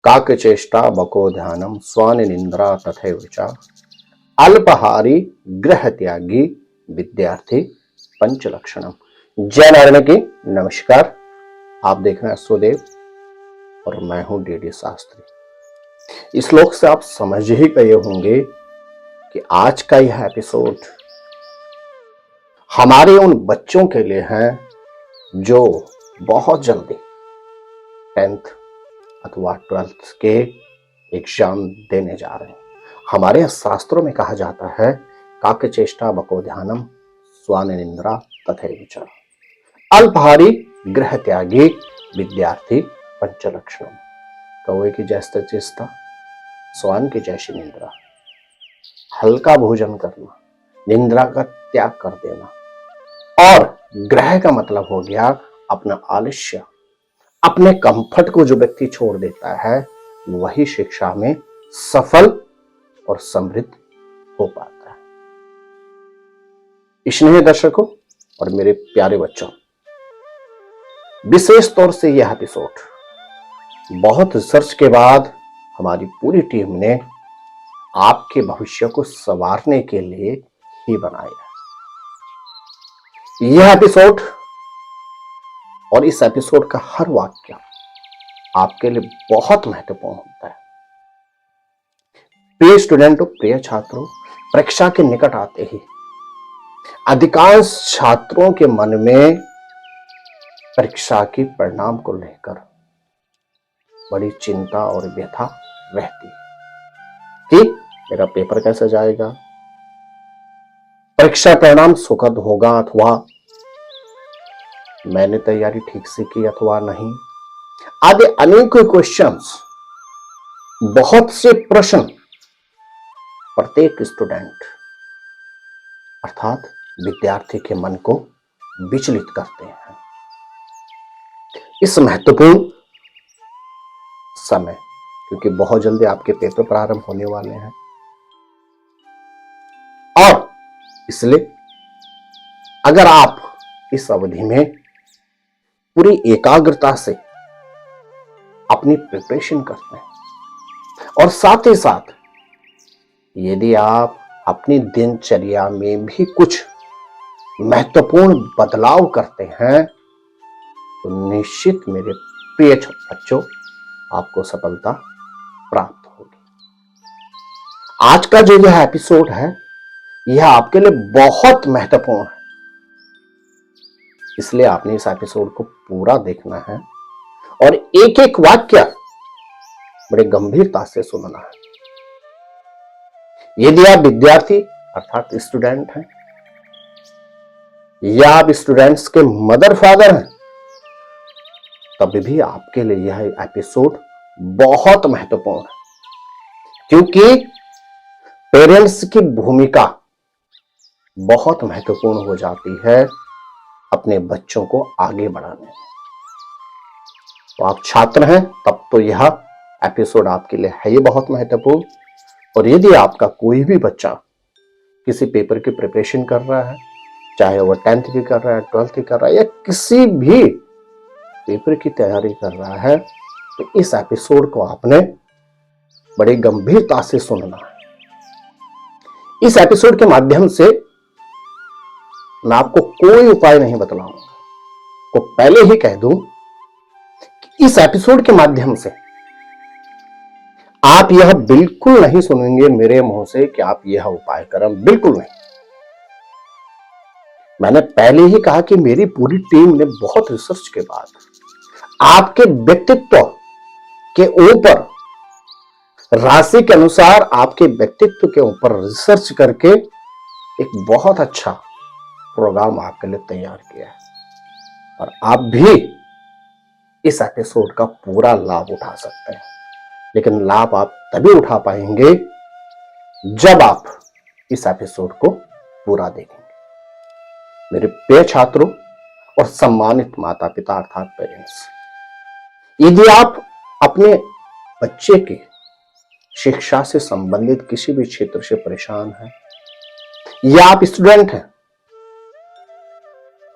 काकचेष्टा बको ध्यानम स्वानि निंद्रा तथैव च अल्पहारी गृह त्यागी विद्यार्थी पंचलक्षणम। जय नारायण की नमस्कार। आप देख रहे हैं सुदेव और मैं हूं डीडी शास्त्री। इस श्लोक से आप समझ ही गए होंगे कि आज का यह एपिसोड हमारे उन बच्चों के लिए है जो बहुत जल्दी 10th अथवा 12th के एग्जाम देने जा रहे हैं। हमारे शास्त्रों में कहा जाता है काकचेष्टा बको ध्यानम स्वानि निंद्रा तथैव च अल्पहारी गृह त्यागी विद्यार्थी पंचलक्षणम। कौवे की जैसी चेष्टा, स्वान की जैसी निंद्रा, हल्का भोजन करना, निंद्रा का त्याग कर देना। और ग्रह का मतलब हो गया अपना आलस्य, अपने कंफर्ट को जो व्यक्ति छोड़ देता है वही शिक्षा में सफल और समृद्ध हो पाता है। स्नेही दर्शकों और मेरे प्यारे बच्चों, विशेष तौर से यह एपिसोड बहुत रिसर्च के बाद हमारी पूरी टीम ने आपके भविष्य को संवारने के लिए ही बनाया। यह एपिसोड और इस एपिसोड का हर वाक्य आपके लिए बहुत महत्वपूर्ण होता है। प्रिय स्टूडेंटों, प्रिय छात्रों, परीक्षा के निकट आते ही अधिकांश छात्रों के मन में परीक्षा की परिणाम को लेकर बड़ी चिंता और व्यथा रहती है कि मेरा पेपर कैसे जाएगा, परीक्षा परिणाम सुखद होगा अथवा मैंने तैयारी ठीक से की अथवा नहीं, आदि अनेकों क्वेश्चंस, बहुत से प्रश्न प्रत्येक स्टूडेंट अर्थात विद्यार्थी के मन को विचलित करते हैं। इस महत्वपूर्ण समय, क्योंकि बहुत जल्दी आपके पेपर प्रारंभ होने वाले हैं और इसलिए अगर आप इस अवधि में पूरी एकाग्रता से अपनी प्रिपरेशन करते हैं और साथ ही साथ यदि आप अपनी दिनचर्या में भी कुछ महत्वपूर्ण बदलाव करते हैं तो निश्चित मेरे प्रिय बच्चों आपको सफलता प्राप्त होगी। आज का जो यह एपिसोड है यह आपके लिए बहुत महत्वपूर्ण है, इसलिए आपने इस एपिसोड को पूरा देखना है और एक एक वाक्य बड़े गंभीरता से सुनना है। यदि आप विद्यार्थी अर्थात स्टूडेंट हैं या आप स्टूडेंट्स के मदर फादर हैं तभी भी आपके लिए यह एपिसोड बहुत महत्वपूर्ण है, क्योंकि पेरेंट्स की भूमिका बहुत महत्वपूर्ण हो जाती है अपने बच्चों को आगे बढ़ाने में। तो आप छात्र हैं तब तो यह एपिसोड आपके लिए है ही बहुत महत्वपूर्ण। और यदि आपका कोई भी बच्चा किसी पेपर की प्रिपरेशन कर रहा है, चाहे वो 10th की कर रहा है, 12th की कर रहा है या किसी भी पेपर की तैयारी कर रहा है, तो इस एपिसोड को आपने बड़ी गंभीरता से सुनना है। इस एपिसोड के माध्यम से मैं आपको कोई उपाय नहीं बतलाऊंगा, तो पहले ही कह दूं कि इस एपिसोड के माध्यम से आप यह बिल्कुल नहीं सुनेंगे मेरे मुंह से कि आप यह उपाय करें, बिल्कुल नहीं। मैंने पहले ही कहा कि मेरी पूरी टीम ने बहुत रिसर्च के बाद आपके व्यक्तित्व के ऊपर, राशि के अनुसार आपके व्यक्तित्व के ऊपर रिसर्च करके एक बहुत अच्छा प्रोग्राम आपके लिए तैयार किया है और आप भी इस एपिसोड का पूरा लाभ उठा सकते हैं। लेकिन लाभ आप तभी उठा पाएंगे जब आप इस एपिसोड को पूरा देखेंगे। मेरे प्रिय छात्रों और सम्मानित माता पिता अर्थात पेरेंट्स, यदि आप अपने बच्चे की शिक्षा से संबंधित किसी भी क्षेत्र से परेशान हैं या आप स्टूडेंट हैं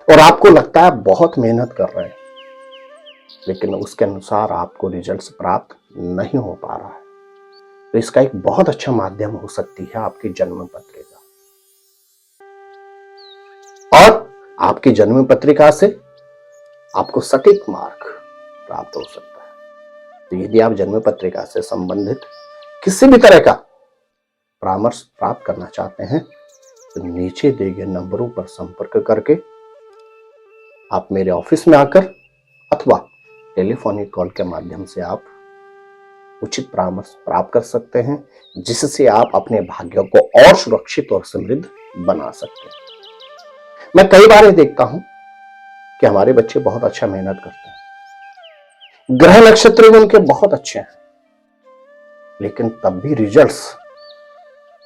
और आपको लगता है बहुत मेहनत कर रहे हैं लेकिन उसके अनुसार आपको रिजल्ट्स प्राप्त नहीं हो पा रहा है, तो इसका एक बहुत अच्छा माध्यम हो सकती है आपकी जन्म पत्रिका। और आपकी जन्म पत्रिका से आपको सटीक मार्ग प्राप्त हो सकता है। तो यदि आप जन्म पत्रिका से संबंधित किसी भी तरह का परामर्श प्राप्त करना चाहते हैं तो नीचे दिए गए नंबरों पर संपर्क करके आप मेरे ऑफिस में आकर अथवा टेलीफोनिक कॉल के माध्यम से आप उचित परामर्श प्राप्त कर सकते हैं, जिससे आप अपने भाग्य को और सुरक्षित और समृद्ध बना सकते हैं। मैं कई बार ये देखता हूं कि हमारे बच्चे बहुत अच्छा मेहनत करते हैं, ग्रह नक्षत्र भी उनके बहुत अच्छे हैं, लेकिन तब भी रिजल्ट्स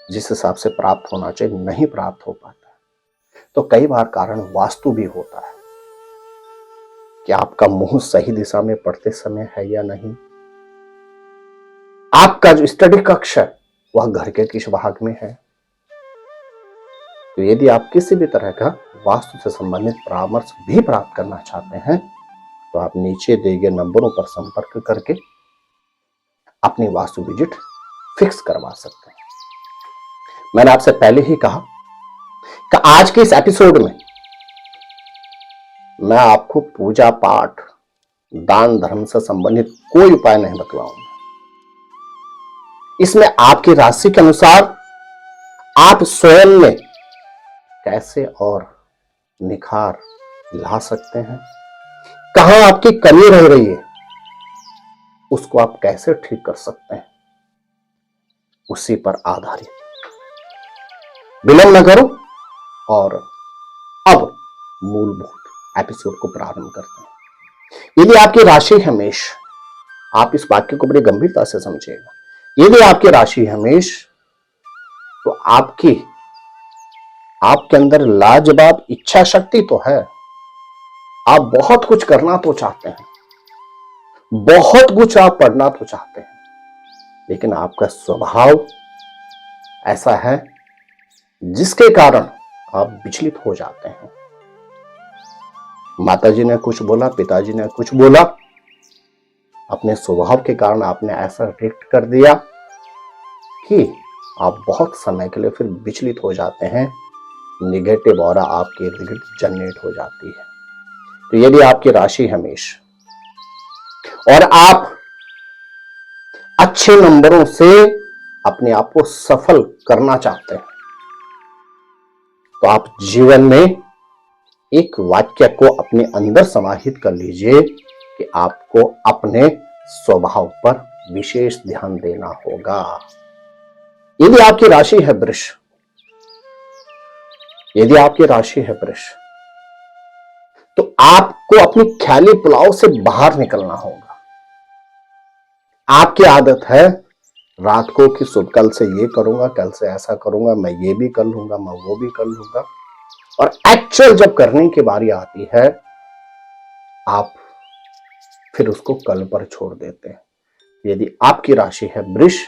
जिस हिसाब से प्राप्त होना चाहिए नहीं प्राप्त हो पाता। तो कई बार कारण वास्तु भी होता है कि आपका मुंह सही दिशा में पड़ते समय है या नहीं, आपका जो स्टडी कक्ष है वह घर के किस भाग में है। तो यदि आप किसी भी तरह का वास्तु से संबंधित परामर्श भी प्राप्त करना चाहते हैं तो आप नीचे दिए गए नंबरों पर संपर्क करके अपनी वास्तु विजिट फिक्स करवा सकते हैं। मैंने आपसे पहले ही कहा कि आज के इस एपिसोड में मैं आपको पूजा पाठ दान धर्म से संबंधित कोई उपाय नहीं बतलाऊंगा। इसमें आपकी राशि के अनुसार आप स्वयं में कैसे और निखार ला सकते हैं, कहां आपकी कमी रह रही है उसको आप कैसे ठीक कर सकते हैं, उसी पर आधारित। विलंब न करो और अब मूलभूत एपिसोड को प्रारंभ करते हैं। यदि आपकी राशि है मेष, आप इस वाक्य को बड़ी गंभीरता से समझिएगा। यदि आपकी राशि है मेष तो आपके अंदर लाजवाब इच्छा शक्ति तो है, आप बहुत कुछ करना तो चाहते हैं, बहुत कुछ आप पढ़ना तो चाहते हैं, लेकिन आपका स्वभाव ऐसा है जिसके कारण आप विचलित हो जाते हैं। माताजी ने कुछ बोला, पिताजी ने कुछ बोला, अपने स्वभाव के कारण आपने ऐसा रिएक्ट कर दिया कि आप बहुत समय के लिए फिर विचलित हो जाते हैं, निगेटिव ऑरा आपके इर्द जनरेट हो जाती है। तो यदि आपकी राशि है मेष और आप अच्छे नंबरों से अपने आप को सफल करना चाहते हैं तो आप जीवन में एक वाक्य को अपने अंदर समाहित कर लीजिए कि आपको अपने स्वभाव पर विशेष ध्यान देना होगा। यदि आपकी राशि है वृष, यदि आपकी राशि है वृष तो आपको अपनी ख्याली पुलाव से बाहर निकलना होगा। आपकी आदत है रात को कि सुबह कल से ये करूंगा, कल से ऐसा करूंगा, मैं ये भी कर लूंगा, मैं वो भी कर लूंगा, और एक्चुअल जब करने की बारी आती है आप फिर उसको कल पर छोड़ देते हैं। यदि आपकी राशि है वृष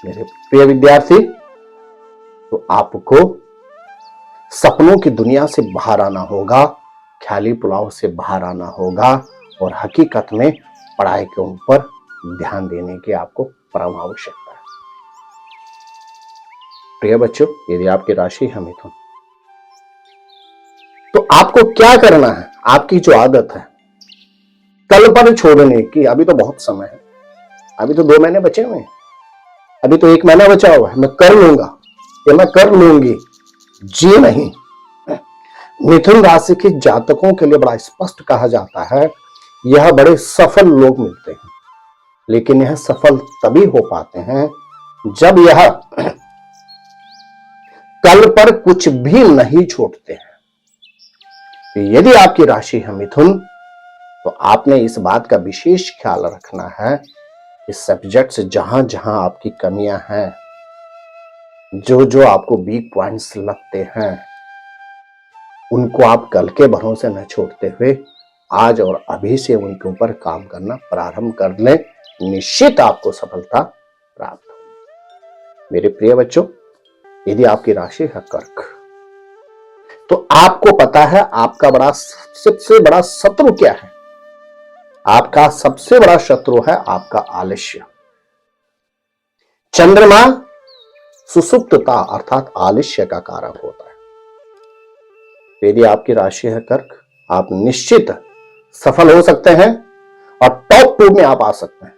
मेरे प्रिय विद्यार्थी, तो आपको सपनों की दुनिया से बाहर आना होगा, ख्याली पुलाव से बाहर आना होगा और हकीकत में पढ़ाई के ऊपर ध्यान देने की आपको परम आवश्यकता है। प्रिय बच्चों, यदि आपकी राशि है मिथुन तो आपको क्या करना है, आपकी जो आदत है कल पर छोड़ने की, अभी तो बहुत समय है, अभी तो 2 महीने बचे हुए हैं, अभी तो 1 महीना बचा हुआ है, मैं कर लूंगा या मैं कर लूंगी, जी नहीं। मिथुन राशि के जातकों के लिए बड़ा स्पष्ट कहा जाता है यह बड़े सफल लोग मिलते हैं, लेकिन यह सफल तभी हो पाते हैं जब यह कल पर कुछ भी नहीं छोड़ते हैं। तो यदि आपकी राशि है मिथुन तो आपने इस बात का विशेष ख्याल रखना है कि सब्जेक्ट्स जहां जहां आपकी कमियां हैं, जो जो आपको वीक पॉइंट्स लगते हैं, उनको आप कल के भरोसे न छोड़ते हुए आज और अभी से उनके ऊपर काम करना प्रारंभ कर लें, निश्चित आपको सफलता प्राप्त होगी। मेरे प्रिय बच्चों, यदि आपकी राशि है कर्क तो आपको पता है आपका सबसे बड़ा शत्रु क्या है, आपका सबसे बड़ा शत्रु है आपका आलस्य। चंद्रमा सुसुप्तता अर्थात आलस्य का कारक होता है। यदि आपकी राशि है कर्क, आप निश्चित सफल हो सकते हैं और टॉप 2 में आप आ सकते हैं,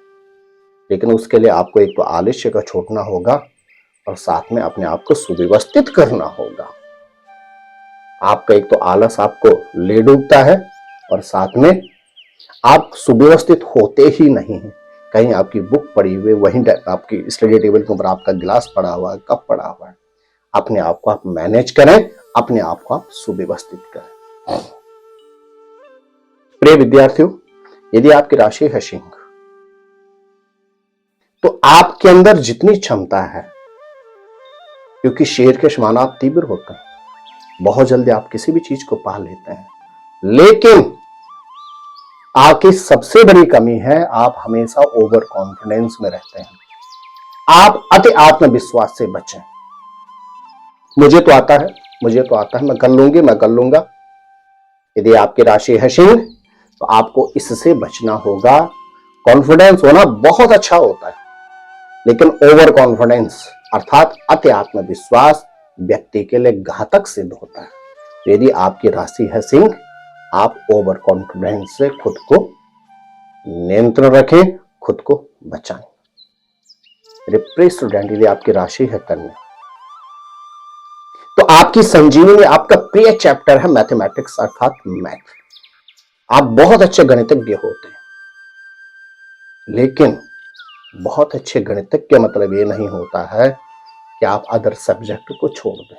लेकिन उसके लिए आपको एक तो आलस्य का छोड़ना होगा और साथ में अपने आप को सुव्यवस्थित करना होगा। आपका एक तो आलस आपको ले डूबता है और साथ में आप सुव्यवस्थित होते ही नहीं हैं। कहीं आपकी बुक पड़ी हुई, वहीं आपकी स्टडी टेबल के ऊपर आपका गिलास पड़ा हुआ है, कप पड़ा हुआ है। अपने आप को आप मैनेज करें, अपने आप को आप सुव्यवस्थित करें। प्रिय विद्यार्थियों, यदि आपकी राशि है सिंह, तो आपके अंदर जितनी क्षमता है, क्योंकि शेर के समान आप तीव्र होते हैं, बहुत जल्दी आप किसी भी चीज को पा लेते हैं, लेकिन आपकी सबसे बड़ी कमी है आप हमेशा ओवर कॉन्फिडेंस में रहते हैं। आप अति आत्मविश्वास से बचें। मुझे तो आता है, मैं कर लूंगी, मैं कर लूंगा। यदि आपकी राशि है सिंह, तो आपको इससे बचना होगा। कॉन्फिडेंस होना बहुत अच्छा होता है, लेकिन ओवर कॉन्फिडेंस अर्थात अति आत्मविश्वास व्यक्ति के लिए घातक सिद्ध होता है। तो यदि आपकी राशि है सिंह, आप ओवर कॉन्फिडेंस से खुद को नियंत्रण रखें, खुद को बचाएं। मेरे प्रिय स्टूडेंट, यदि आपकी राशि है कन्या, तो आपकी संजीवनी में आपका प्रिय चैप्टर है मैथमेटिक्स अर्थात मैथ। आप बहुत अच्छे गणितज्ञ होते हैं, लेकिन बहुत अच्छे गणितज्ञ का मतलब ये नहीं होता है कि आप अदर सब्जेक्ट को छोड़ दें।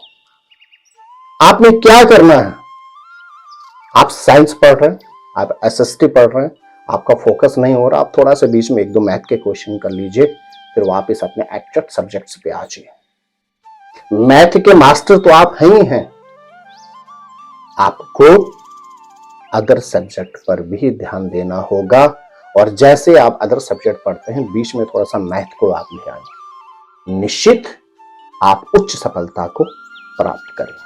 आपने क्या करना है? आप साइंस पढ़ रहे हैं, आप एसएसटी पढ़ रहे हैं, आपका फोकस नहीं हो रहा, आप थोड़ा सा बीच में 1-2 मैथ के क्वेश्चन कर लीजिए, फिर वापस अपने एक्चुअल सब्जेक्ट्स पे आ जाइए। मैथ के मास्टर तो आप हैं ही हैं, आपको अदर सब्जेक्ट पर भी ध्यान देना होगा। और जैसे आप अदर सब्जेक्ट पढ़ते हैं, बीच में थोड़ा सा मैथ को आप ले आए, निश्चित आप उच्च सफलता को प्राप्त करेंगे।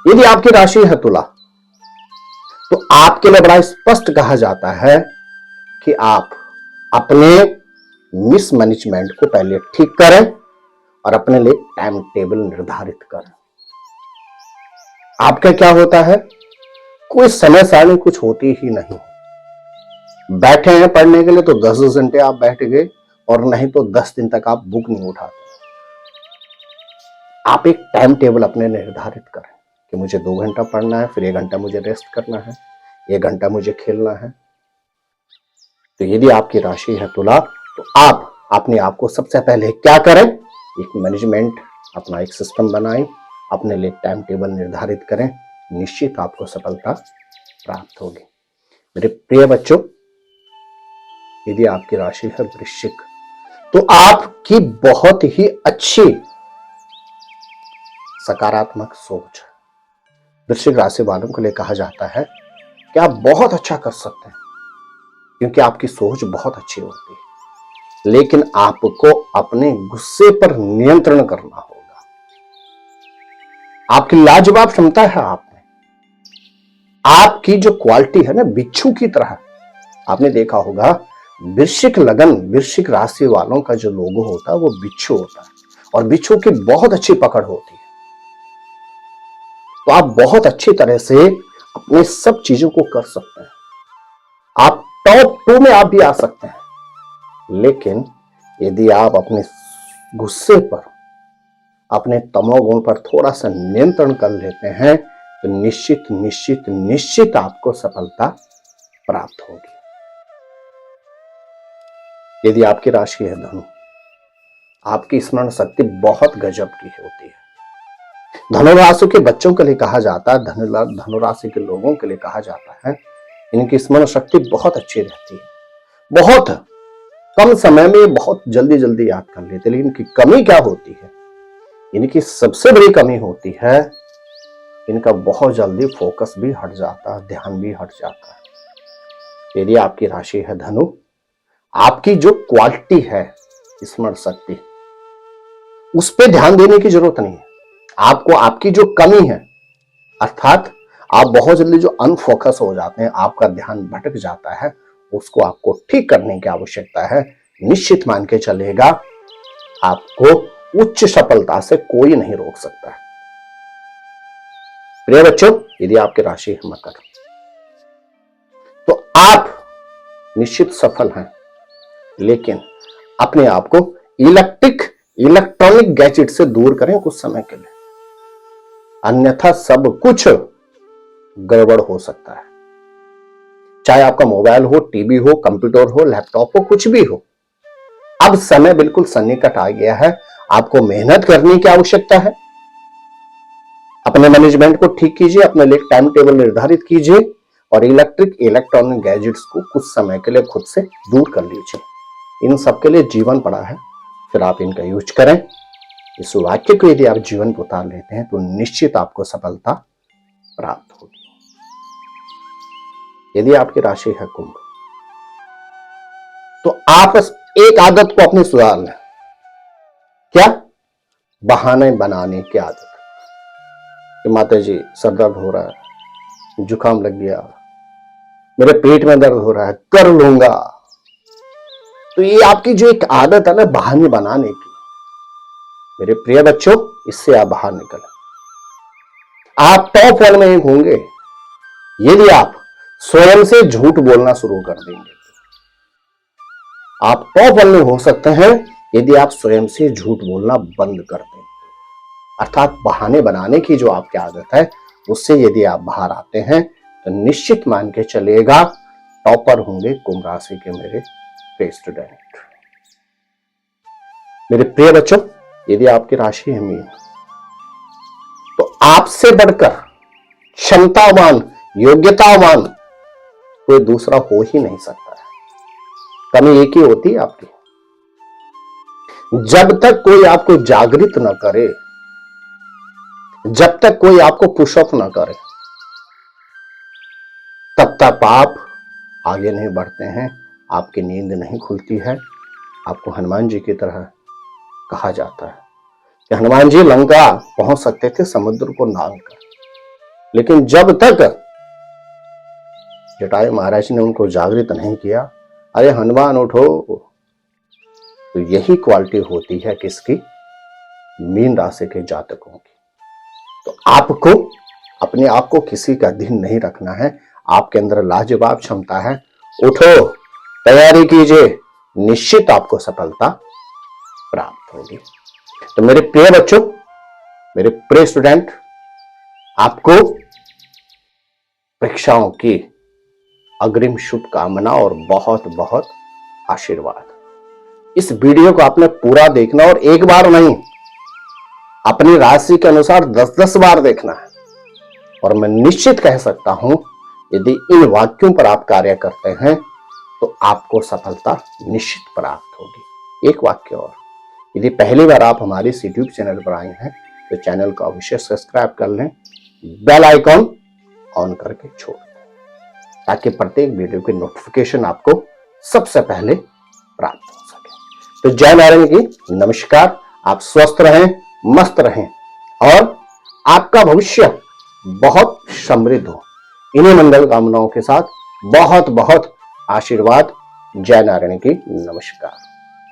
यदि आपकी राशि है तुला, तो आपके लिए बड़ा स्पष्ट कहा जाता है कि आप अपने मिसमैनेजमेंट को पहले ठीक करें और अपने लिए टाइम टेबल निर्धारित करें। आपका क्या होता है, कोई समय सारणी कुछ होती ही नहीं। बैठे हैं पढ़ने के लिए तो 10 घंटे आप बैठ गए, और नहीं तो 10 दिन तक आप बुक नहीं उठाते। आप एक टाइम टेबल अपने निर्धारित करें कि मुझे 2 घंटा पढ़ना है, फिर 1 घंटा मुझे रेस्ट करना है, 1 घंटा मुझे खेलना है। तो यदि आपकी राशि है तुला, तो आप अपने आप को सबसे पहले क्या करें, एक मैनेजमेंट, अपना एक सिस्टम बनाएं, अपने लिए टाइम टेबल निर्धारित करें, निश्चित आपको सफलता प्राप्त होगी। मेरे प्रिय बच्चों, यदि आपकी राशि है वृश्चिक, तो आपकी बहुत ही अच्छी सकारात्मक सोच है। वृश्चिक राशि वालों के लिए कहा जाता है कि आप बहुत अच्छा कर सकते हैं, क्योंकि आपकी सोच बहुत अच्छी होती है, लेकिन आपको अपने गुस्से पर नियंत्रण करना होगा। आपकी लाजवाब क्षमता है आप में, आपकी जो क्वालिटी है ना, बिच्छू की तरह। आपने देखा होगा वृश्चिक लगन, वृश्चिक राशि वालों का जो लोगो होता है वो बिच्छू होता है, और बिच्छू की बहुत अच्छी पकड़ होती है। तो आप बहुत अच्छी तरह से अपने सब चीजों को कर सकते हैं, आप टॉप 2 में आप भी आ सकते हैं, लेकिन यदि आप अपने गुस्से पर, अपने तमोगुण पर थोड़ा सा नियंत्रण कर लेते हैं, तो निश्चित निश्चित निश्चित आपको सफलता प्राप्त होगी। यदि आपकी राशि है धनु, आपकी स्मरण शक्ति बहुत गजब की होती है। धनुराशि के बच्चों के लिए कहा जाता है, धनुराशि के लोगों के लिए कहा जाता है, इनकी स्मरण शक्ति बहुत अच्छी रहती है, बहुत कम समय में बहुत जल्दी जल्दी याद कर लेते। लेकिन इनकी कमी क्या होती है, इनकी सबसे बड़ी कमी होती है, इनका बहुत जल्दी फोकस भी हट जाता है, ध्यान भी हट जाता है। यदि आपकी राशि है धनु, आपकी जो क्वालिटी है स्मरण शक्ति, उस पर ध्यान देने की जरूरत नहीं है। आपको आपकी जो कमी है, अर्थात आप बहुत जल्दी जो अनफोकस हो जाते हैं, आपका ध्यान भटक जाता है, उसको आपको ठीक करने की आवश्यकता है। निश्चित मान के चलेगा, आपको उच्च सफलता से कोई नहीं रोक सकता है। प्रिय बच्चों, यदि आपकी राशि है मकर, तो आप निश्चित सफल हैं, लेकिन अपने आप को इलेक्ट्रॉनिक गैजेट से दूर करें कुछ समय के लिए, अन्यथा सब कुछ गड़बड़ हो सकता है। चाहे आपका मोबाइल हो, टीवी हो, कंप्यूटर हो, लैपटॉप हो, कुछ भी हो। अब समय बिल्कुल सन्निकट आ गया है, आपको मेहनत करने की आवश्यकता है। अपने मैनेजमेंट को ठीक कीजिए, अपने लिए टाइम टेबल निर्धारित कीजिए और इलेक्ट्रॉनिक गैजेट्स को कुछ समय के लिए खुद से दूर कर लीजिए। इन सब के लिए जीवन पड़ा है, फिर आप इनका यूज करें। इस वाक्य को यदि आप जीवन पर उतार लेते हैं तो निश्चित आपको सफलता प्राप्त होगी। यदि आपकी राशि है कुंभ, तो आप एक आदत को अपनी सुधार लें। क्या? बहाने बनाने की आदत कि माता जी सर दर्द हो रहा है, जुकाम लग गया, मेरे पेट में दर्द हो रहा है, कर लूंगा। तो ये आपकी जो एक आदत है ना बहाने बनाने की, मेरे प्रिय बच्चों, इससे आप बाहर निकलें। आप टॉप 1 में होंगे यदि आप स्वयं से झूठ बोलना शुरू कर देंगे। आप टॉप 1 में हो सकते हैं यदि आप स्वयं से झूठ बोलना बंद कर दें। अर्थात बहाने बनाने की जो आपकी आदत है, उससे यदि आप बाहर आते हैं तो निश्चित मान के चलिएगा टॉपर होंगे कुंभ राशि के मेरे प्रिय स्टूडेंट। मेरे प्रिय बच्चों, यदि आपकी राशि है मीन, तो आपसे बढ़कर क्षमतावान, योग्यतावान कोई दूसरा हो ही नहीं सकता है। कमी एक ही होती है आपकी। जब तक कोई आपको जागृत न करे, जब तक कोई आपको पुशअप ना करे, तब तक आप आगे नहीं बढ़ते हैं, आपकी नींद नहीं खुलती है। आपको हनुमान जी की तरह कहा जाता है कि हनुमान जी लंका पहुंच सकते थे समुद्र को लांघ कर, लेकिन जब तक जटायु महाराज ने उनको जागृत नहीं किया, अरे हनुमान उठो। तो यही क्वालिटी होती है किसकी? मीन राशि के जातकों की। तो आपको अपने आप को किसी का अधीन नहीं रखना है। आपके अंदर लाजवाब क्षमता है, उठो, तैयारी कीजिए, निश्चित आपको सफलता प्राप्त होगी। तो मेरे प्रिय बच्चों, मेरे प्रिय स्टूडेंट, आपको परीक्षाओं की अग्रिम शुभकामना और बहुत बहुत आशीर्वाद। इस वीडियो को आपने पूरा देखना और एक बार नहीं, अपनी राशि के अनुसार 10-10 बार देखना है। और मैं निश्चित कह सकता हूं, यदि इन वाक्यों पर आप कार्य करते हैं तो आपको सफलता निश्चित प्राप्त होगी। एक वाक्य और, यदि पहली बार आप हमारे इस यूट्यूब चैनल पर आए हैं तो चैनल को अवश्य सब्सक्राइब कर लें, बेल आइकॉन ऑन करके छोड़ दें, ताकि प्रत्येक वीडियो की नोटिफिकेशन आपको सबसे पहले प्राप्त हो सके। तो जय नारायण की नमस्कार। आप स्वस्थ रहें, मस्त रहें और आपका भविष्य बहुत समृद्ध हो। इन्हीं मंगल कामनाओं के साथ बहुत बहुत आशीर्वाद। जय नारायण की नमस्कार।